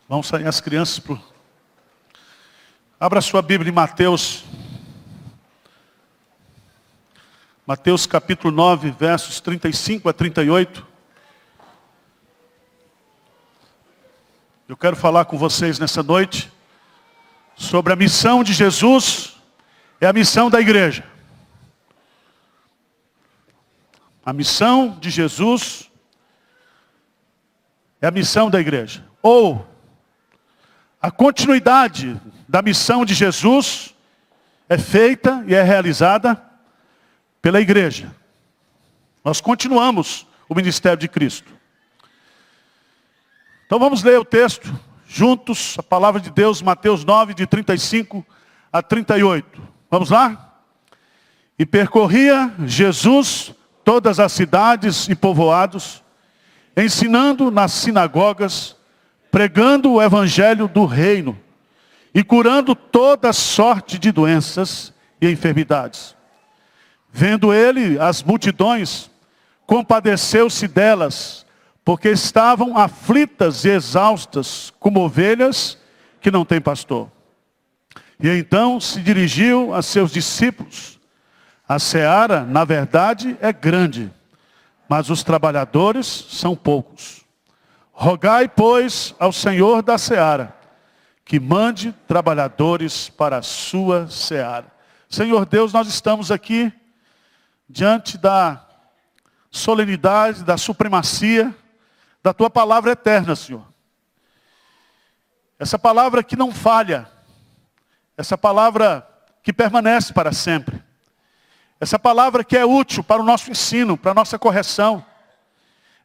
Vão sair as crianças pro... Abra sua Bíblia em Mateus. Mateus capítulo 9, versos 35 a 38. Eu quero falar com vocês nessa noite sobre a missão de Jesus e a missão da igreja. A missão de Jesus é a missão da igreja. Ou a continuidade da missão de Jesus é feita e é realizada pela igreja. Nós continuamos o ministério de Cristo. Então vamos ler o texto juntos, a palavra de Deus, Mateus 9, de 35 a 38. Vamos lá? E percorria Jesus todas as cidades e povoados, ensinando nas sinagogas, pregando o evangelho do reino e curando toda sorte de doenças e enfermidades. Vendo ele as multidões, compadeceu-se delas, porque estavam aflitas e exaustas, como ovelhas que não têm pastor. E então se dirigiu a seus discípulos: a seara, na verdade, é grande, mas os trabalhadores são poucos. Rogai, pois, ao Senhor da seara, que mande trabalhadores para a sua seara. Senhor Deus, nós estamos aqui diante da solenidade, da supremacia da tua palavra eterna, Senhor. Essa palavra que não falha, essa palavra que permanece para sempre. Essa palavra que é útil para o nosso ensino, para a nossa correção.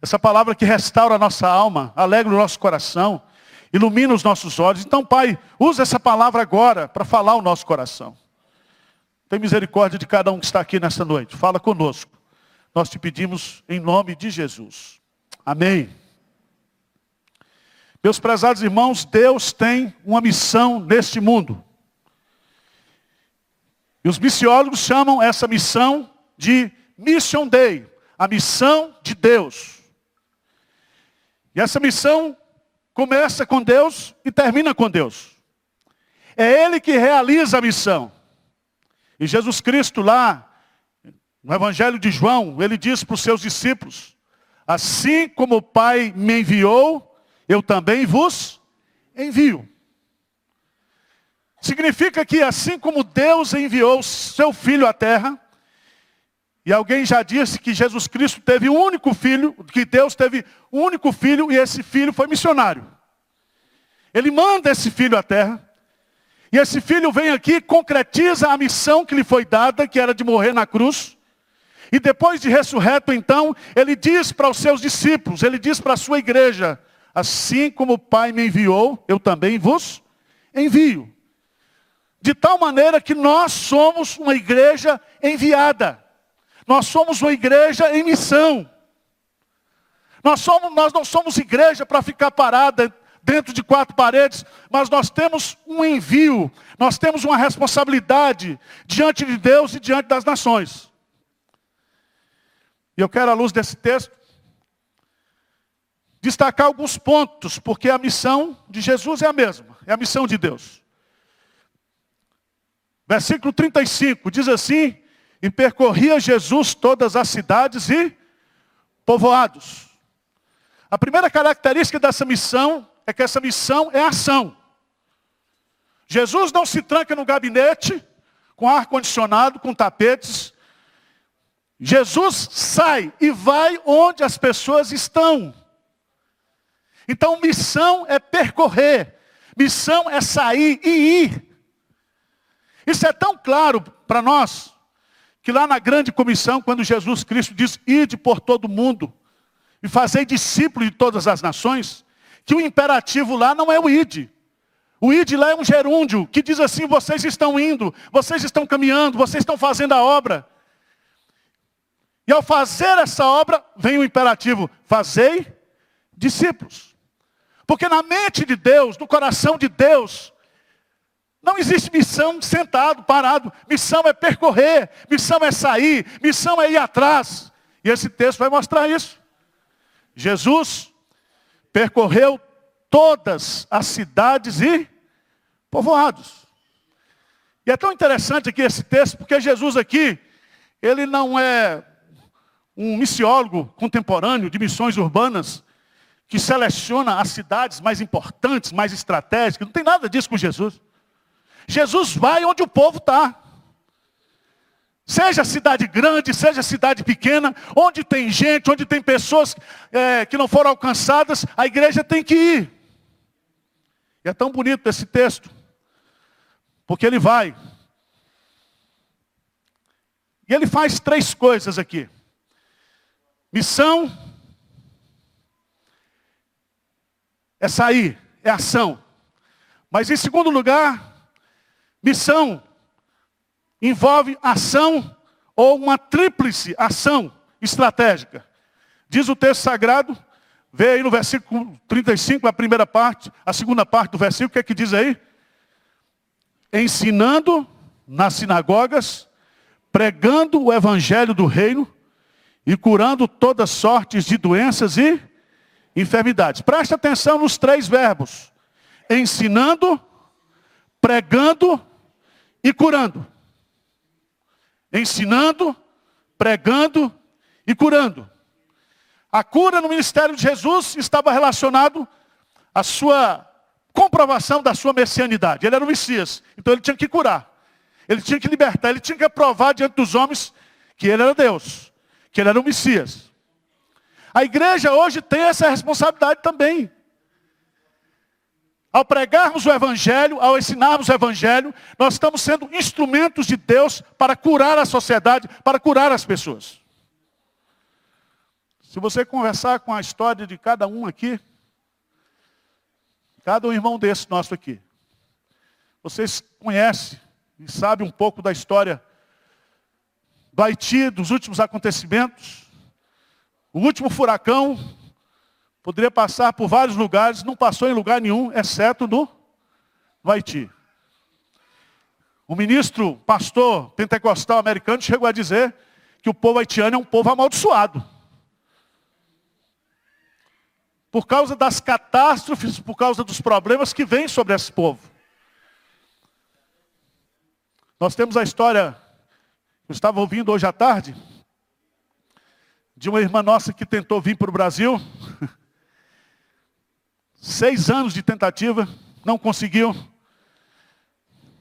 Essa palavra que restaura a nossa alma, alegra o nosso coração, ilumina os nossos olhos. Então, Pai, usa essa palavra agora para falar o nosso coração. Tem misericórdia de cada um que está aqui nessa noite. Fala conosco. Nós te pedimos em nome de Jesus. Amém. Meus prezados irmãos, Deus tem uma missão neste mundo. E os missiólogos chamam essa missão de Mission Day, a missão de Deus. E essa missão começa com Deus e termina com Deus. É Ele que realiza a missão. E Jesus Cristo lá, no Evangelho de João, Ele diz para os seus discípulos: assim como o Pai me enviou, eu também vos envio. Significa que assim como Deus enviou seu Filho à terra, e alguém já disse que Jesus Cristo teve um único filho, que Deus teve um único filho, e esse filho foi missionário. Ele manda esse filho à terra, e esse filho vem aqui e concretiza a missão que lhe foi dada, que era de morrer na cruz. E depois de ressurreto, então, ele diz para os seus discípulos, ele diz para a sua igreja: assim como o Pai me enviou, eu também vos envio. De tal maneira que nós somos uma igreja enviada. Nós somos uma igreja em missão. Nós não somos igreja para ficar parada dentro de quatro paredes, mas nós temos um envio, nós temos uma responsabilidade diante de Deus e diante das nações. E eu quero, à luz desse texto, destacar alguns pontos, porque a missão de Jesus é a mesma, é a missão de Deus. Versículo 35 diz assim: e percorria Jesus todas as cidades e povoados. A primeira característica dessa missão é que essa missão é ação. Jesus não se tranca no gabinete com ar-condicionado, com tapetes. Jesus sai e vai onde as pessoas estão. Então missão é percorrer, missão é sair e ir. Isso é tão claro para nós, que lá na grande comissão, quando Jesus Cristo diz: ide por todo mundo e fazei discípulos de todas as nações, que o imperativo lá não é o ide. O ide lá é um gerúndio, que diz assim: vocês estão indo, vocês estão caminhando, vocês estão fazendo a obra. E ao fazer essa obra, vem o imperativo: fazei discípulos. Porque na mente de Deus, no coração de Deus, não existe missão sentado, parado. Missão é percorrer, missão é sair, missão é ir atrás. E esse texto vai mostrar isso. Jesus percorreu todas as cidades e povoados. E é tão interessante aqui esse texto, porque Jesus aqui, ele não é um missiólogo contemporâneo de missões urbanas, que seleciona as cidades mais importantes, mais estratégicas. Não tem nada disso com Jesus. Jesus vai onde o povo está. Seja cidade grande, seja cidade pequena, onde tem gente, onde tem pessoas que não foram alcançadas, a igreja tem que ir. E é tão bonito esse texto, porque ele vai. E ele faz 3 coisas aqui. Missão é sair, é ação. Mas em segundo lugar, missão envolve ação ou uma tríplice ação estratégica. Diz o texto sagrado, vê aí no versículo 35, a primeira parte, a segunda parte do versículo, o que é que diz aí? Ensinando nas sinagogas, pregando o evangelho do reino e curando todas sortes de doenças e enfermidades. Preste atenção nos 3 verbos. Ensinando, pregando e curando. Ensinando, pregando e curando. A cura no ministério de Jesus estava relacionado à sua comprovação da sua messianidade. Ele era o Messias, então ele tinha que curar. Ele tinha que libertar, ele tinha que provar diante dos homens que ele era Deus, que ele era o Messias. A igreja hoje tem essa responsabilidade também. Ao pregarmos o Evangelho, ao ensinarmos o Evangelho, nós estamos sendo instrumentos de Deus para curar a sociedade, para curar as pessoas. Se você conversar com a história de cada um aqui, cada um irmão desse nosso aqui, vocês conhecem e sabem um pouco da história do Haiti, dos últimos acontecimentos. O último furacão poderia passar por vários lugares, não passou em lugar nenhum, exceto no Haiti. O ministro, pastor pentecostal americano chegou a dizer que o povo haitiano é um povo amaldiçoado. Por causa das catástrofes, por causa dos problemas que vêm sobre esse povo. Nós temos a história, eu estava ouvindo hoje à tarde, de uma irmã nossa que tentou vir para o Brasil. 6 anos de tentativa, não conseguiu.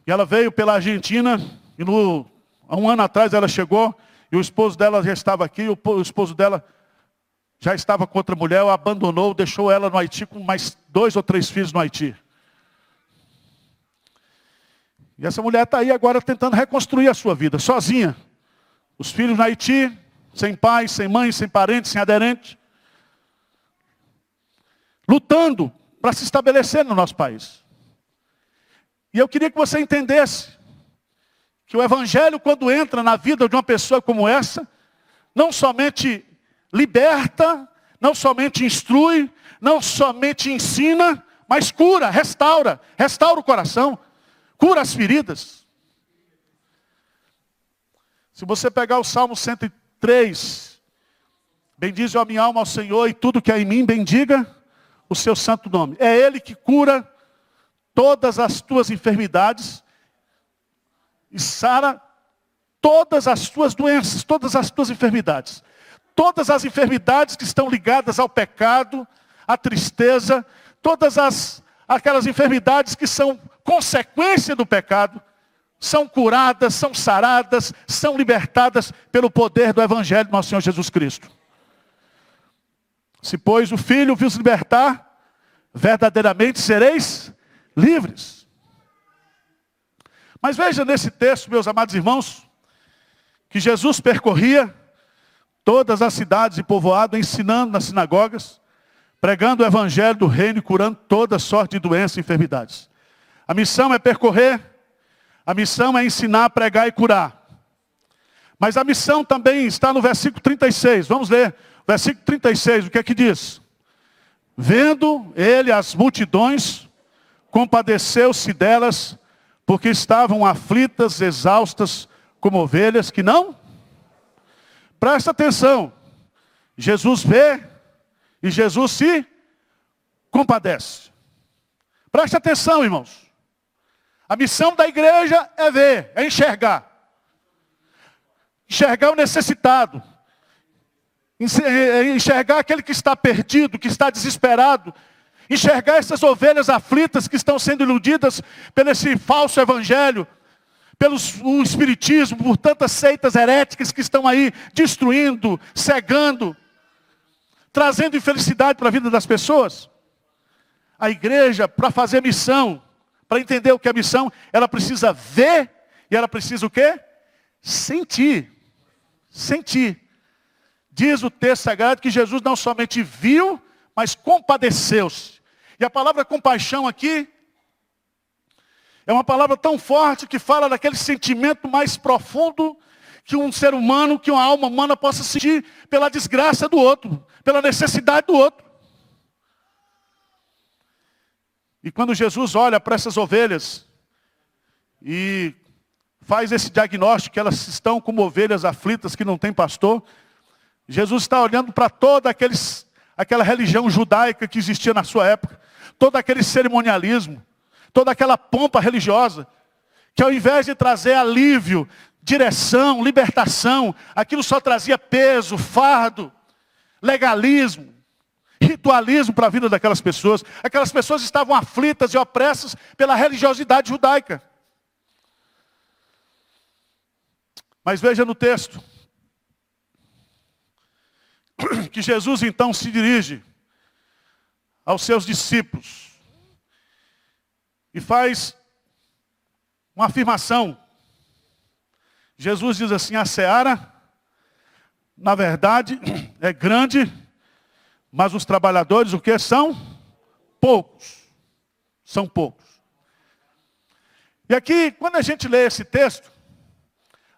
E ela veio pela Argentina, e há 1 ano atrás ela chegou, e o esposo dela já estava aqui, o esposo dela já estava com outra mulher, o abandonou, deixou ela no Haiti com mais 2 ou 3 filhos no Haiti. E essa mulher está aí agora tentando reconstruir a sua vida, sozinha. Os filhos no Haiti, sem pai, sem mãe, sem parente, sem aderente. Lutando para se estabelecer no nosso país. E eu queria que você entendesse que o Evangelho, quando entra na vida de uma pessoa como essa, não somente liberta, não somente instrui, não somente ensina, mas cura, restaura o coração, cura as feridas. Se você pegar o Salmo 103, bendize a minha alma ao Senhor e tudo que é em mim, bendiga o seu santo nome. É Ele que cura todas as tuas enfermidades e sara todas as tuas doenças, todas as tuas enfermidades. Todas as enfermidades que estão ligadas ao pecado, à tristeza, todas aquelas enfermidades que são consequência do pecado, são curadas, são saradas, são libertadas pelo poder do Evangelho do nosso Senhor Jesus Cristo. Se, pois, o Filho vos libertar, verdadeiramente sereis livres. Mas veja nesse texto, meus amados irmãos, que Jesus percorria todas as cidades e povoados, ensinando nas sinagogas, pregando o Evangelho do reino e curando toda sorte de doenças e enfermidades. A missão é percorrer, a missão é ensinar, pregar e curar. Mas a missão também está no versículo 36. Vamos ler. Versículo 36, o que é que diz? Vendo ele as multidões, compadeceu-se delas, porque estavam aflitas, exaustas, como ovelhas que não. Presta atenção. Jesus vê e Jesus se compadece. Preste atenção, irmãos. A missão da igreja é ver, é enxergar. Enxergar o necessitado. Enxergar aquele que está perdido, que está desesperado. Enxergar essas ovelhas aflitas que estão sendo iludidas pelo esse falso evangelho, pelo espiritismo, por tantas seitas heréticas que estão aí destruindo, cegando, trazendo infelicidade para a vida das pessoas. A igreja, para fazer missão, para entender o que é missão, ela precisa ver e ela precisa o quê? Sentir. Sentir. Diz o texto sagrado que Jesus não somente viu, mas compadeceu-se. E a palavra compaixão aqui é uma palavra tão forte que fala daquele sentimento mais profundo que um ser humano, que uma alma humana possa sentir pela desgraça do outro, pela necessidade do outro. E quando Jesus olha para essas ovelhas e faz esse diagnóstico que elas estão como ovelhas aflitas que não têm pastor, Jesus está olhando para toda aquela religião judaica que existia na sua época, todo aquele cerimonialismo, toda aquela pompa religiosa, que ao invés de trazer alívio, direção, libertação, aquilo só trazia peso, fardo, legalismo, ritualismo para a vida daquelas pessoas. Aquelas pessoas estavam aflitas e opressas pela religiosidade judaica. Mas veja no texto, que Jesus então se dirige aos seus discípulos e faz uma afirmação. Jesus diz assim: a seara, na verdade, é grande, mas os trabalhadores, o que são? Poucos. São poucos. E aqui, quando a gente lê esse texto,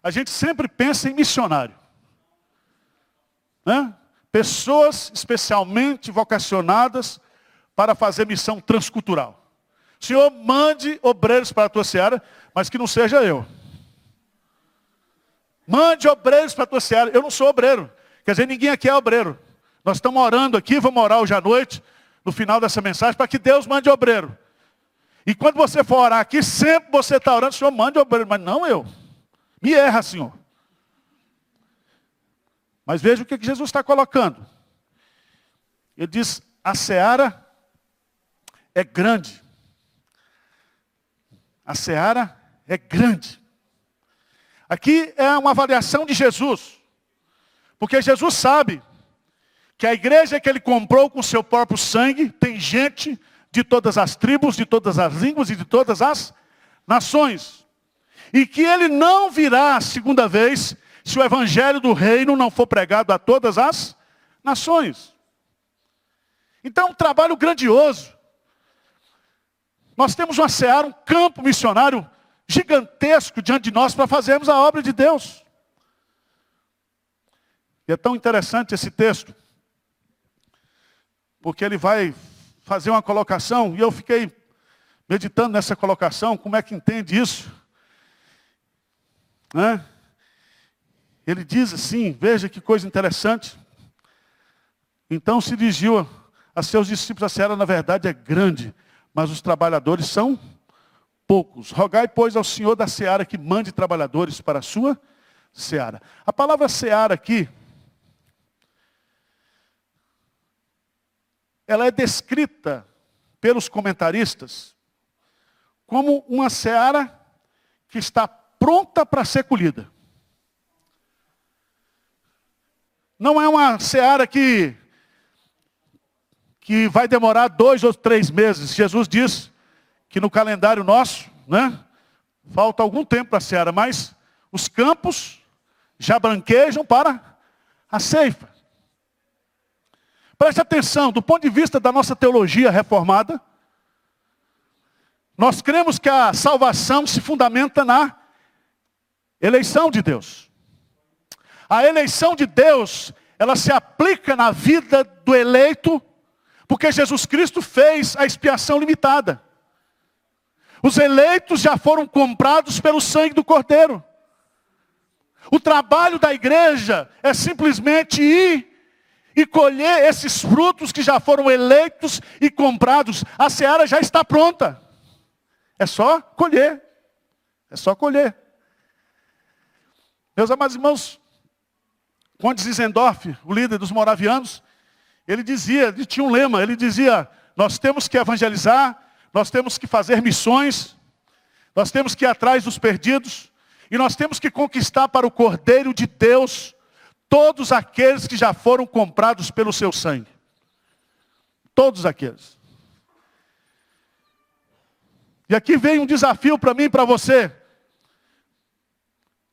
a gente sempre pensa em missionário. Né? Pessoas especialmente vocacionadas para fazer missão transcultural. Senhor, mande obreiros para a tua seara, mas que não seja eu. Mande obreiros para a tua seara. Eu não sou obreiro. Quer dizer, ninguém aqui é obreiro. Nós estamos orando aqui, vamos orar hoje à noite, no final dessa mensagem, para que Deus mande obreiro. E quando você for orar aqui, sempre você está orando, Senhor, mande obreiro. Mas não eu. Me erra, Senhor. Mas veja o que Jesus está colocando. Ele diz, a seara é grande. A seara é grande. Aqui é uma avaliação de Jesus. Porque Jesus sabe que a igreja que ele comprou com seu próprio sangue, tem gente de todas as tribos, de todas as línguas e de todas as nações. E que ele não virá a segunda vez se o evangelho do reino não for pregado a todas as nações. Então é um trabalho grandioso. Nós temos uma seara, um campo missionário gigantesco diante de nós para fazermos a obra de Deus. E é tão interessante esse texto, porque ele vai fazer uma colocação, e eu fiquei meditando nessa colocação, como é que entende isso? Né? Ele diz assim, veja que coisa interessante. Então se dirigiu a seus discípulos, a seara na verdade é grande, mas os trabalhadores são poucos. Rogai, pois, ao Senhor da seara que mande trabalhadores para a sua seara. A palavra seara aqui, ela é descrita pelos comentaristas como uma seara que está pronta para ser colhida. Não é uma seara que vai demorar 2 ou 3 meses. Jesus diz que no calendário nosso, né, falta algum tempo para a seara, mas os campos já branquejam para a ceifa. Preste atenção, do ponto de vista da nossa teologia reformada, nós cremos que a salvação se fundamenta na eleição de Deus. A eleição de Deus, ela se aplica na vida do eleito, porque Jesus Cristo fez a expiação limitada. Os eleitos já foram comprados pelo sangue do Cordeiro. O trabalho da igreja é simplesmente ir e colher esses frutos que já foram eleitos e comprados. A seara já está pronta. É só colher. É só colher. Meus amados irmãos, Conde Zinzendorf, o líder dos moravianos, ele tinha um lema, ele dizia: nós temos que evangelizar, nós temos que fazer missões, nós temos que ir atrás dos perdidos, e nós temos que conquistar para o Cordeiro de Deus todos aqueles que já foram comprados pelo seu sangue. Todos aqueles. E aqui vem um desafio para mim e para você.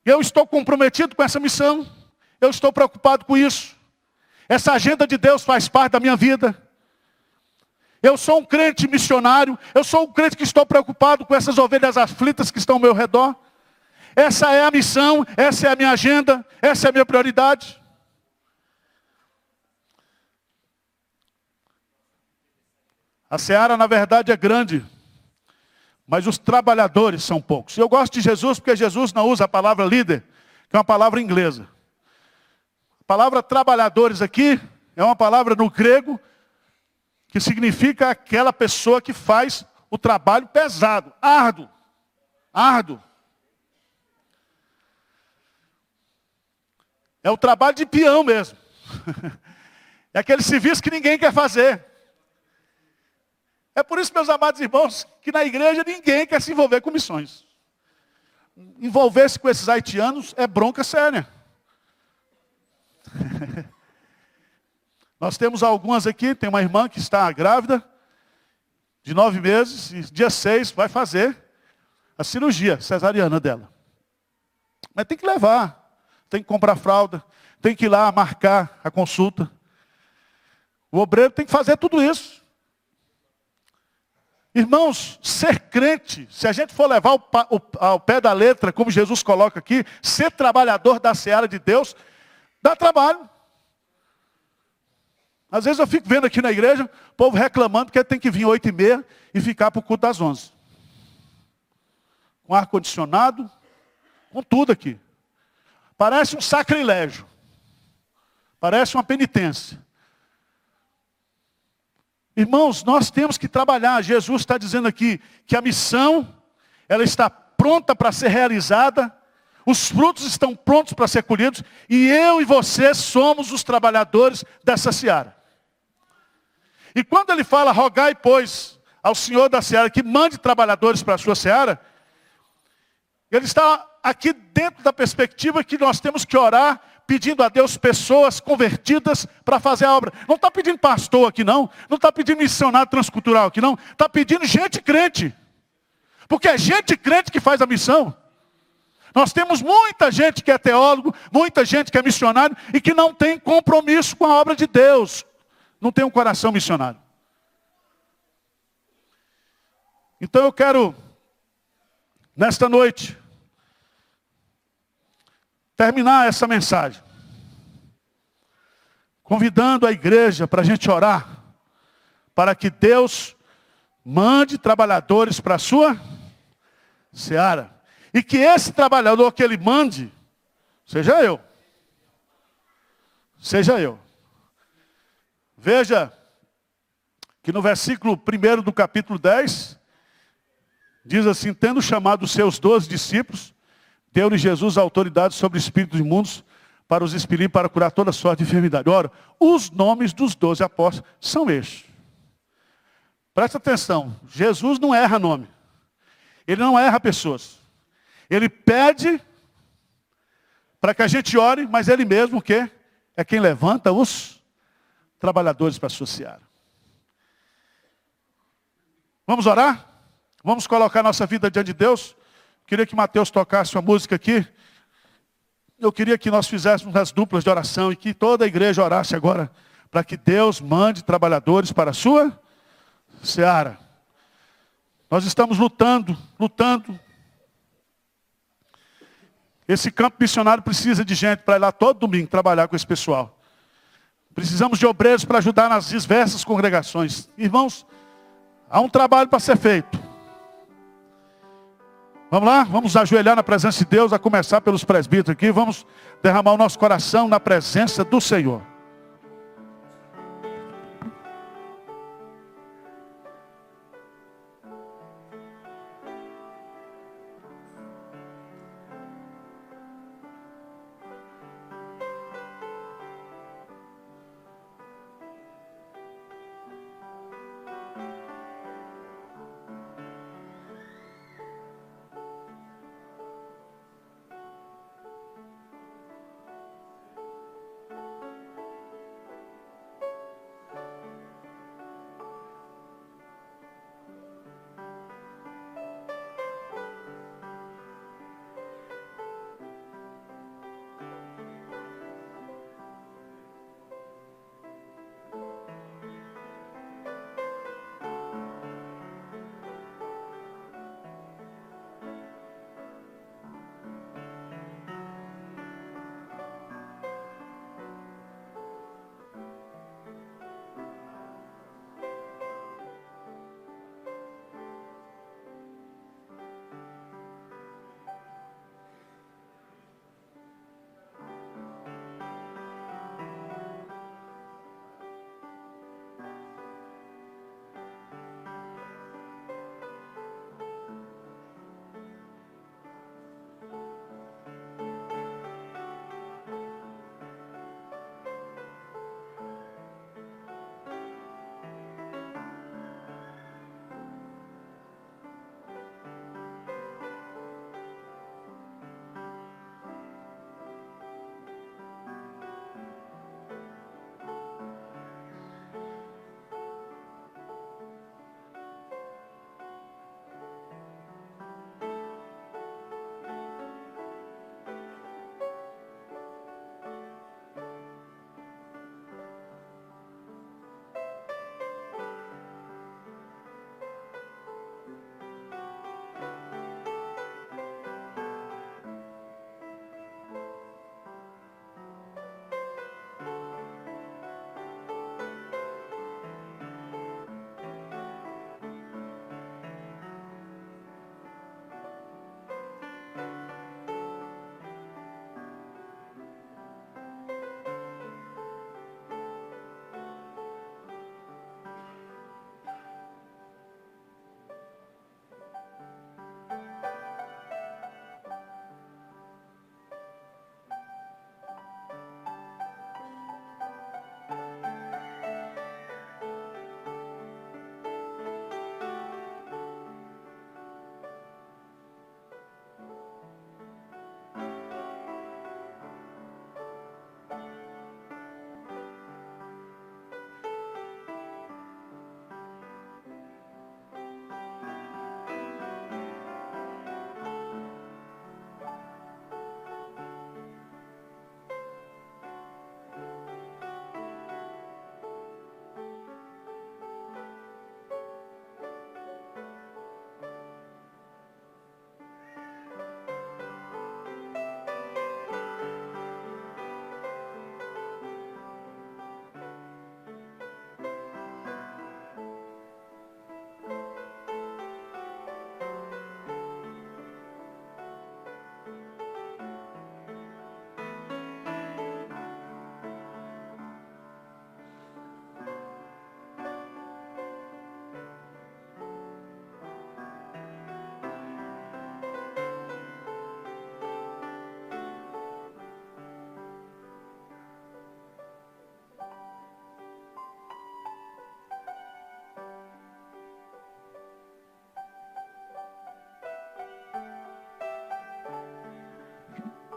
Eu estou comprometido com essa missão. Eu estou preocupado com isso. Essa agenda de Deus faz parte da minha vida. Eu sou um crente missionário. Eu sou um crente que estou preocupado com essas ovelhas aflitas que estão ao meu redor. Essa é a missão, essa é a minha agenda, essa é a minha prioridade. A seara, na verdade, é grande, mas os trabalhadores são poucos. Eu gosto de Jesus porque Jesus não usa a palavra líder, que é uma palavra inglesa. A palavra trabalhadores aqui é uma palavra no grego que significa aquela pessoa que faz o trabalho pesado, árduo. Árduo. É o trabalho de peão mesmo. É aquele serviço que ninguém quer fazer. É por isso, meus amados irmãos, que na igreja ninguém quer se envolver com missões. Envolver-se com esses haitianos é bronca séria. Nós temos algumas aqui, tem uma irmã que está grávida, de 9 meses, e dia 6 vai fazer a cirurgia cesariana dela. Mas tem que levar, tem que comprar fralda, tem que ir lá marcar a consulta. O obreiro tem que fazer tudo isso. Irmãos, ser crente, se a gente for levar ao pé da letra, como Jesus coloca aqui, ser trabalhador da seara de Deus, dá trabalho. Às vezes eu fico vendo aqui na igreja, o povo reclamando que tem que vir 8h30 e ficar para o culto das 11. Com ar-condicionado, com tudo aqui. Parece um sacrilégio. Parece uma penitência. Irmãos, nós temos que trabalhar. Jesus está dizendo aqui que a missão, ela está pronta para ser realizada. Os frutos estão prontos para ser colhidos. E eu e você somos os trabalhadores dessa seara. E quando ele fala, rogai, pois, ao Senhor da seara que mande trabalhadores para a sua seara, ele está aqui dentro da perspectiva que nós temos que orar, pedindo a Deus pessoas convertidas para fazer a obra. Não está pedindo pastor aqui não, não está pedindo missionário transcultural aqui não, está pedindo gente crente. Porque é gente crente que faz a missão. Nós temos muita gente que é teólogo, muita gente que é missionário e que não tem compromisso com a obra de Deus. Não tem um coração missionário. Então eu quero, nesta noite, terminar essa mensagem, convidando a igreja para a gente orar, para que Deus mande trabalhadores para a sua seara. E que esse trabalhador que ele mande, seja eu. Seja eu. Veja que no versículo 1 do capítulo 10, diz assim: tendo chamado os seus 12 discípulos, deu-lhe Jesus a autoridade sobre espíritos imundos para os expelir, para curar toda sorte de enfermidade. Ora, os nomes dos 12 apóstolos são estes. Presta atenção, Jesus não erra nome. Ele não erra pessoas. Ele pede para que a gente ore, mas ele mesmo que é quem levanta os trabalhadores para a sua seara. Vamos orar? Vamos colocar nossa vida diante de Deus? Queria que Mateus tocasse uma música aqui. Eu queria que nós fizéssemos as duplas de oração e que toda a igreja orasse agora para que Deus mande trabalhadores para a sua seara. Nós estamos lutando. Esse campo missionário precisa de gente para ir lá todo domingo trabalhar com esse pessoal. Precisamos de obreiros para ajudar nas diversas congregações. Irmãos, há um trabalho para ser feito. Vamos lá? Vamos ajoelhar na presença de Deus, a começar pelos presbíteros aqui. Vamos derramar o nosso coração na presença do Senhor.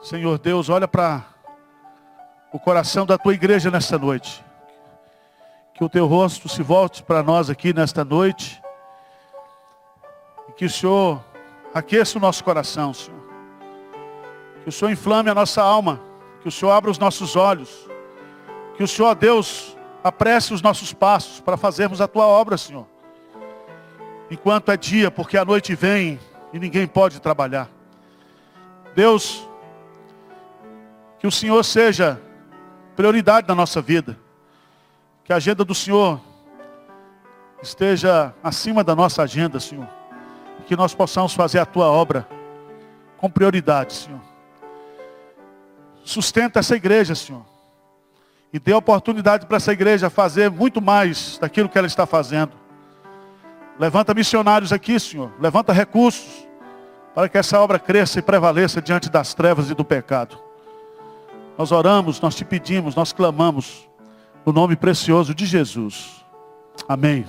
Senhor Deus, olha para o coração da tua igreja nesta noite. Que o teu rosto se volte para nós aqui nesta noite. E que o Senhor aqueça o nosso coração, Senhor. Que o Senhor inflame a nossa alma. Que o Senhor abra os nossos olhos. Que o Senhor, Deus, apresse os nossos passos para fazermos a tua obra, Senhor. Enquanto é dia, porque a noite vem e ninguém pode trabalhar. Deus, que o Senhor seja prioridade na nossa vida. Que a agenda do Senhor esteja acima da nossa agenda, Senhor. E que nós possamos fazer a tua obra com prioridade, Senhor. Sustenta essa igreja, Senhor. E dê oportunidade para essa igreja fazer muito mais daquilo que ela está fazendo. Levanta missionários aqui, Senhor. Levanta recursos para que essa obra cresça e prevaleça diante das trevas e do pecado. Nós oramos, nós te pedimos, nós clamamos no nome precioso de Jesus. Amém.